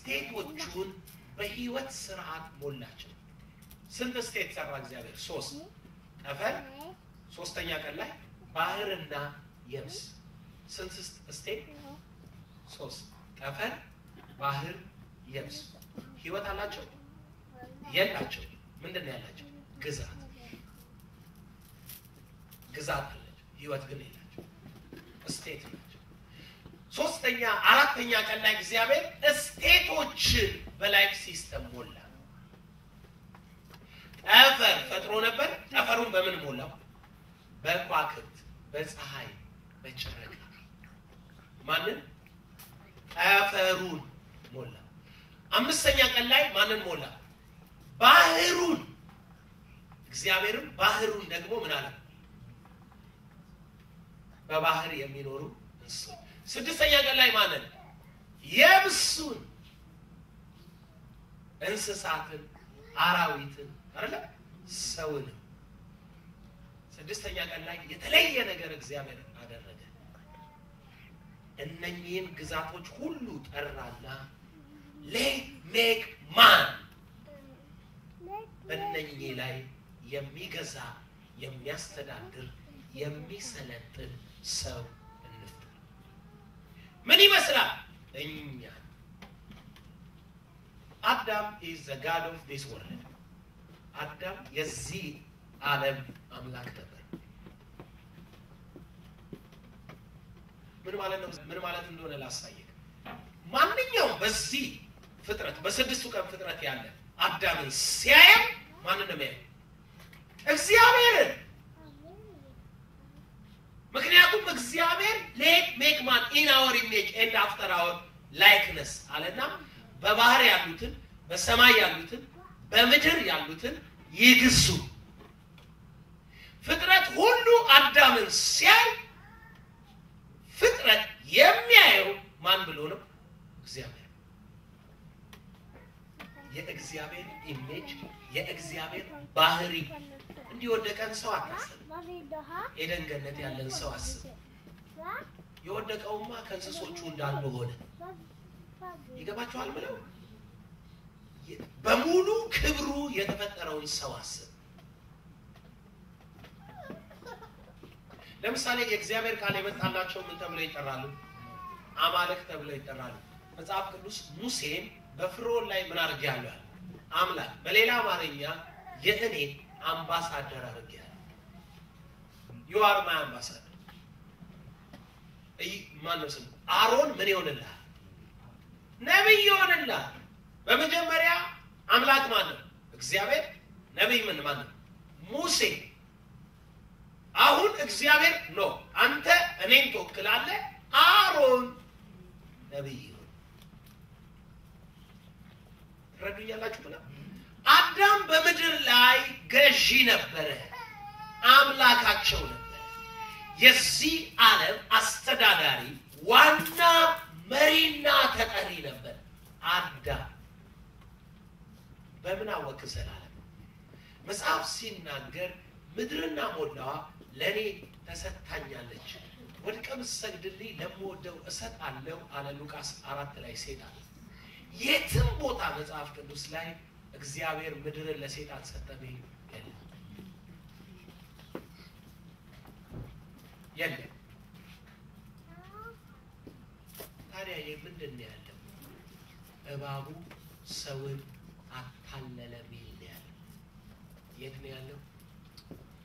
ስቴቶቹን በህይወት ስርዓት ሞላቸው ስንት ስቴት ሰራ እግዚአብሔር 3 ጠፈር ሶስተኛ ቀን ላይ ባህርና የብስ ስንት ስቴት 3 ጠፈር ባህር የብስ ህይወት አላቸው የላቸው ምንድነው ያላቸው ግዛት አላቸው ህይወት ግን የላቸው ስቴት ናቸው ሶስተኛ አራተኛ ቀን ላይ እግዚአብሔር ስቴቶችን በላይፍ ሲስተም ሞላ ጠፈር ፈጥሮ ነበር ጠፈሩን በምን ሞላው በከዋክብት በፀሐይ በጨረቃ ማንን ጠፈሩን ሞላ አምስተኛ ቀን ላይ ማንን ሞላ ባህሩን እግዚአብሔርም ባህሩን ደግሞ ምን አለ በባህር የሚኖሩ እንስሶች ስድስተኛ ቀን ላይ ማንን የብሱን እንስሳትን አራዊትን አይደለ ሰውን ስድስተኛ ቀን ላይ የተለየ ነገር እግዚአብሔር አደረገ እነኚህን ግዛቶች ሁሉ ጠራና let make man በእነኚህ ላይ የሚገዛ የሚያስተዳድር የሚሰለጥን ሰው እንፍጠር ምን ይመስላል እኛ Adam is the God of this world Adam የዚህ ዓለም አምላክ ነበር ምን ማለት እንደሆነ ላሳየህ ማንኛውም በዚህ ፍጥረት በስድስቱ ቀን ፍጥረት ያለ አዳምን ሲያየው ማንን ነው እግዚአብሔርን ምክንያቱም እግዚአብሔር let make man in our image and after our likeness አለና በባህር ያሉትን በሰማይ ያሉትን በምድር ያሉትን ይግዙ ፍጥረት ሁሉ አዳምን ሲያይ ፍጥረት የሚያየው ማን ብሎ ነው እግዚአብሔር የእግዚአብሔር ኢሜጅ የእግዚአብሔር ባህሪ እንዲወደቀን ሰው አታስብ ኤደን ገነት ያለን ሰው አስብ የወደቀውማ ከንስሶቹ እንዳንዱ ሆነ ይገባችኋል ብለው በሙሉ ክብሩ የተፈጠረውን ሰው አስብ ለምሳሌ የእግዚአብሔር ቃል የመጣላቸው ምን ተብለው ይጠራሉ አማልክት ተብለው ይጠራሉ መጽሐፍ ቅዱስ ሙሴን በፍርዖን ላይ ምን አርጋያለሁ አምላክ በሌላ አማርኛ የእኔ አምባሳደር አርጋያለሁ you are my ambassador ማነው ስሙ አሮን ምን ይሆንልሃል ነብይ ይሆንልሃል በመጀመሪያ አምላክ ማን ነው እግዚአብሔር ነብይ ምን ማን ነው ሙሴ አሁን እግዚአብሔር ነው አንተ እኔን ተወክላለህ አሮን ነብይ ረዱኛላችሁ ብላ አዳም በምድር ላይ ገዢ ነበር አምላካቸው ነበር የዚህ ዓለም አስተዳዳሪ ዋና መሪና ተጠሪ ነበር አዳም በምን አወቀ ዘላለም መጽሐፍ ሲናገር ምድርና ሞላዋ ለኔ ተሰጣኛለች ወድቀም ሰግድልኝ ለምወደው እሰጣለሁ አለ ሉቃስ 4 ላይ ሰይጣን የትም ቦታ መጽሐፍ ቅዱስ ላይ እግዚአብሔር ምድርን ለሰይጣን ሰጠበ የለም ታዲያ ምንድነው ያለው እባቡ ሰውን አታለለ ሚል ያለው የት ነው ያለው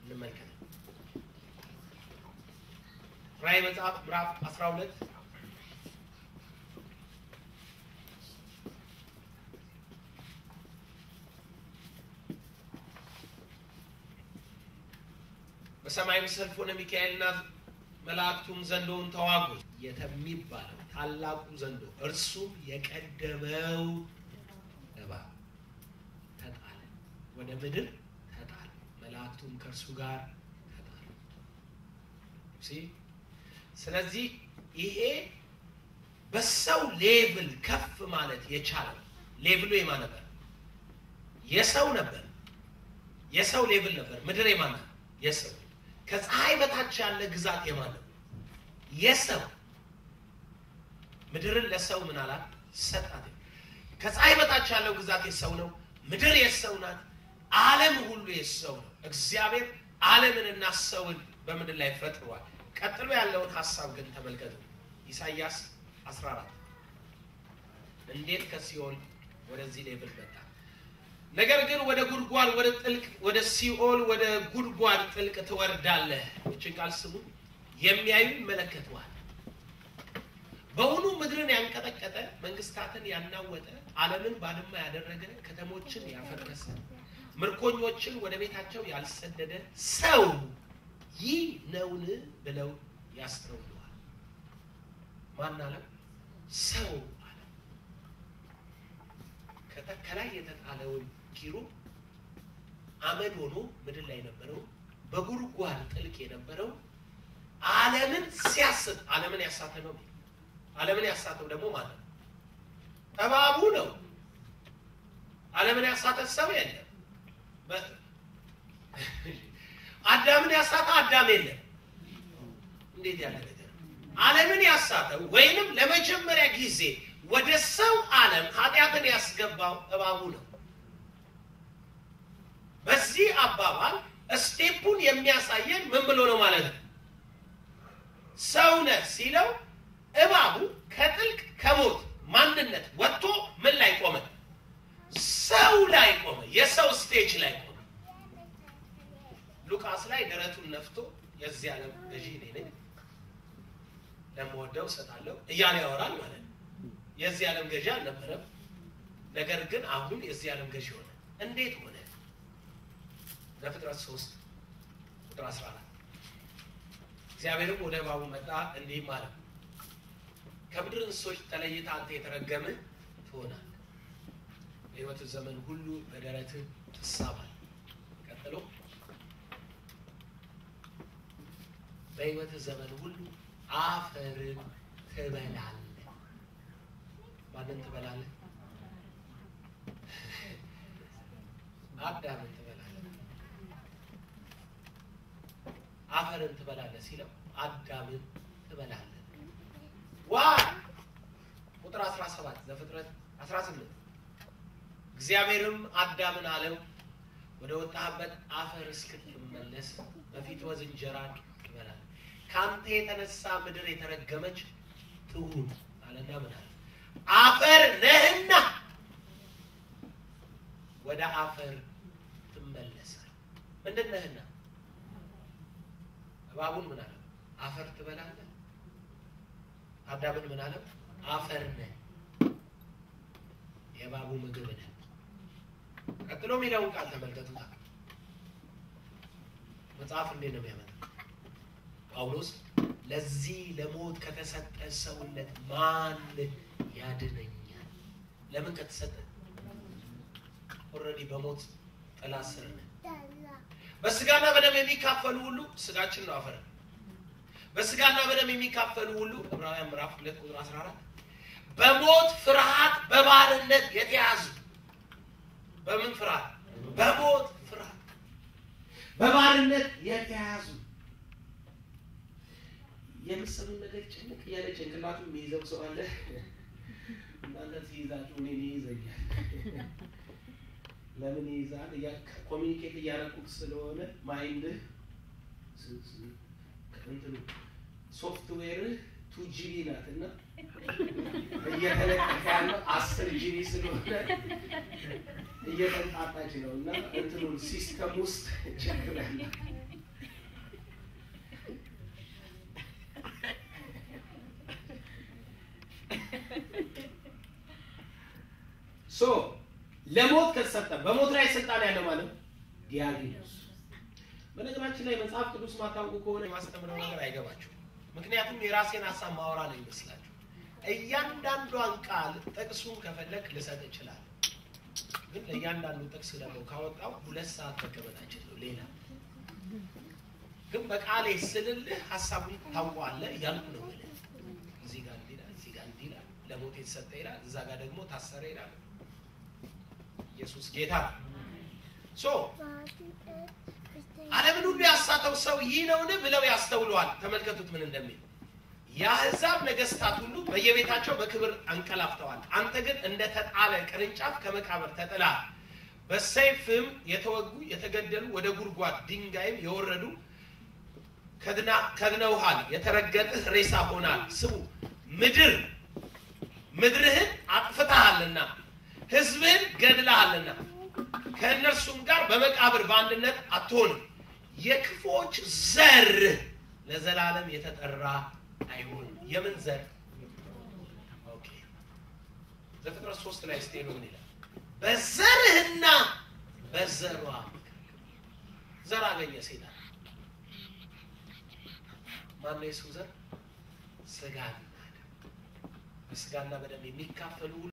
እንመልከት ራዕይ መጽሐፍ ምዕራፍ 12 በሰማይ ሰልፍ ሆነ ሚካኤልና መላእክቱም ዘንዶውን ተዋጉ የተሚባለው ታላቁ ዘንዶ እርሱም የቀደመው እባብ ተጣለ ወደ ምድር ተጣለ መላእክቱም ከእርሱ ጋር ተጣሉ ስለዚህ ይሄ በሰው ሌቭል ከፍ ማለት የቻለው ሌቭሉ የማን ነበር የሰው ነበር የሰው ሌቭል ነበር ምድር የማን የሰው ከፀሐይ በታች ያለ ግዛት የማን የሰው ምድርን ለሰው ምን አላት ሰጣት ከፀሐይ በታች ያለው ግዛት የሰው ነው ምድር የሰው ናት ዓለም ሁሉ የሰው ነው እግዚአብሔር ዓለምንና ሰውን በምድር ላይ ፈጥሯል ቀጥሎ ያለውን ሐሳብ ግን ተመልከቱ ኢሳይያስ 14 እንዴት ከሲኦል ወደዚህ ሌቭል መጣ ነገር ግን ወደ ጉድጓድ ወደ ጥልቅ ወደ ሲኦል ወደ ጉድጓድ ጥልቅ ትወርዳለህ እቺን ቃል ስሙ የሚያዩ ይመለከቱዋል በሁሉ ምድርን ያንቀጠቀጠ መንግስታትን ያናወጠ ዓለምን ባድማ ያደረገ ከተሞችን ያፈረሰ ምርኮኞችን ወደ ቤታቸው ያልሰደደ ሰው ይህ ነውን ብለው ያስተውሉዋል ማን አለ ሰው አለ ከላይ የተጣለውን ኪሩ አመድ ሆኖ ምድር ላይ ነበረው በጉድጓድ ጥልቅ የነበረው ዓለምን ሲያስት ዓለምን ያሳተ ነው ዓለምን ያሳተው ደግሞ ማለት ነው እባቡ ነው ዓለምን ያሳተ ሰው የለም አዳምን ያሳተ አዳም የለም እንዴት ያለ ነገር ዓለምን ያሳተው ወይንም ለመጀመሪያ ጊዜ ወደ ሰው ዓለም ኃጢአትን ያስገባው እባቡ ነው በዚህ አባባል ስቴፑን የሚያሳየን ምን ብሎ ነው ማለት ነው ሰው ነህ ሲለው እባቡ ከጥልቅ ከሞት ማንነት ወጥቶ ምን ላይ ቆመ ሰው ላይ ቆመ የሰው ስቴጅ ላይ ቆመ ሉቃስ ላይ ደረቱን ነፍቶ የዚህ ዓለም ገዢ ነኝ ለምወደው ሰጣለው እያለ ያወራል ማለት ነው የዚህ ዓለም ገዢ አልነበረም ነገር ግን አሁን የዚህ ዓለም ገዢ ሆነ እንዴት ሆነ ዘፍጥረት 3 ቁጥር 14 እግዚአብሔርም ወደ እባቡ መጣ እንዲህ ማለት ከምድር እንስሶች ተለይታ አንተ የተረገምህ ትሆናለህ በሕይወት ዘመን ሁሉ በደረትህ ትሳባለህ ቀጥሎ በሕይወት ዘመን ሁሉ አፈርን ትበላለህ ማንን ትበላለህ አዳምን ትበላለህ አፈርን ትበላለህ ሲለው አዳምን ትበላለህ ቁጥር 17 ዘፍጥረት 18 እግዚአብሔርም አዳምን አለው ወደ ወጣህበት አፈር እስክትመለስ በፊት ወዝ እንጀራን ትበላለህ ካንተ የተነሳ ምድር የተረገመች ትሁን አለና ምን አለ አፈር ነህና ወደ አፈር ትመለሳለህ ምንድን ነህና እባቡን ምን አለ አፈር ትበላለህ አዳምን ምን አለ አፈር ነህ የእባቡ ምግብ ነህ ቀጥሎ የሚለውን ቃል ተመልከቱታ መጽሐፍ እንዴት ነው የሚያመጣው ጳውሎስ ለዚህ ለሞት ከተሰጠ ሰውነት ማን ያድነኛል ለምን ከተሰጠ ኦሬዲ በሞት ጥላ ስር ነን በስጋና በደም የሚካፈሉ ሁሉ ስጋችን ነው አፈር በስጋና በደም የሚካፈሉ ሁሉ ዕብራውያን ምዕራፍ 2 ቁጥር 14 በሞት ፍርሃት በባርነት የተያዙ በምን ፍርሃት በሞት ፍርሃት በባርነት የተያዙ የምስሉ ነገር ጭንቅ ያለ ጭንቅላቱ የሚይዘው ሰው አለ እናንተ ይዛችሁ እኔ ይዘኛል ለምን ይዛል ኮሚኒኬት ያደረኩት ስለሆነ ማይንድ እንትኑ ሶፍትዌር 2 GB ናትና እየተለቀቀ ያለው 10 GB ስለሆነ እየተንጣጣች ነውና እንትኑ ሲስተም ውስጥ ችግር አለ ሶ ለሞት ከተሰጠ በሞት ላይ ስልጣን ያለው ማለት ዲያብሎስ በነገራችን ላይ መጽሐፍ ቅዱስ ማታውቁ ከሆነ ማስተምረው ነገር አይገባችሁ ምክንያቱም የራሴን ሐሳብ ማወራ ነው ይመስላችሁ እያንዳንዷን ቃል ጥቅሱን ከፈለክ ልሰጥ ይችላል ግን ለእያንዳንዱ ጥቅስ ደግሞ ካወጣው 2 ሰዓት መቀመጣችን ነው ሌላ ግን በቃሌ ስልልህ ሐሳቡን ታውቀዋለህ ያልኩ ነው ማለት እዚህ ጋር እንዲላ ለሞት የተሰጠ ይላል እዛ ጋር ደግሞ ታሰረ ይላል ኢየሱስ ጌታ ሶ ዓለምን ሁሉ ያሳተው ሰው ይህ ነውን ብለው ያስተውለዋል ተመልከቱት ምን እንደሚል ያህዛብ ነገስታት ሁሉ በየቤታቸው በክብር አንቀላፍተዋል አንተ ግን እንደ ተጣለ ቅርንጫፍ ከመቃብር ተጥላል በሰይፍም የተወጉ የተገደሉ ወደ ጉርጓድ ድንጋይም የወረዱ ከድነውሃል የተረገጥህ ሬሳ ሆናል ስሙ ምድርህን አጥፍተሃልና ህዝብህን ገድለሃልና ከእነርሱም ጋር በመቃብር በአንድነት አትሆንም የክፎች ዘር ለዘላለም የተጠራ አይሆንም የምን ዘር ኦኬ ዘፍጥረት 3 ላይ ስቴሉ ምን ይላል በዘርህና በዘሯ ዘር አገኘ ሰይጣን ማነው የሱ ዘር ስጋና በደም የሚካፈሉ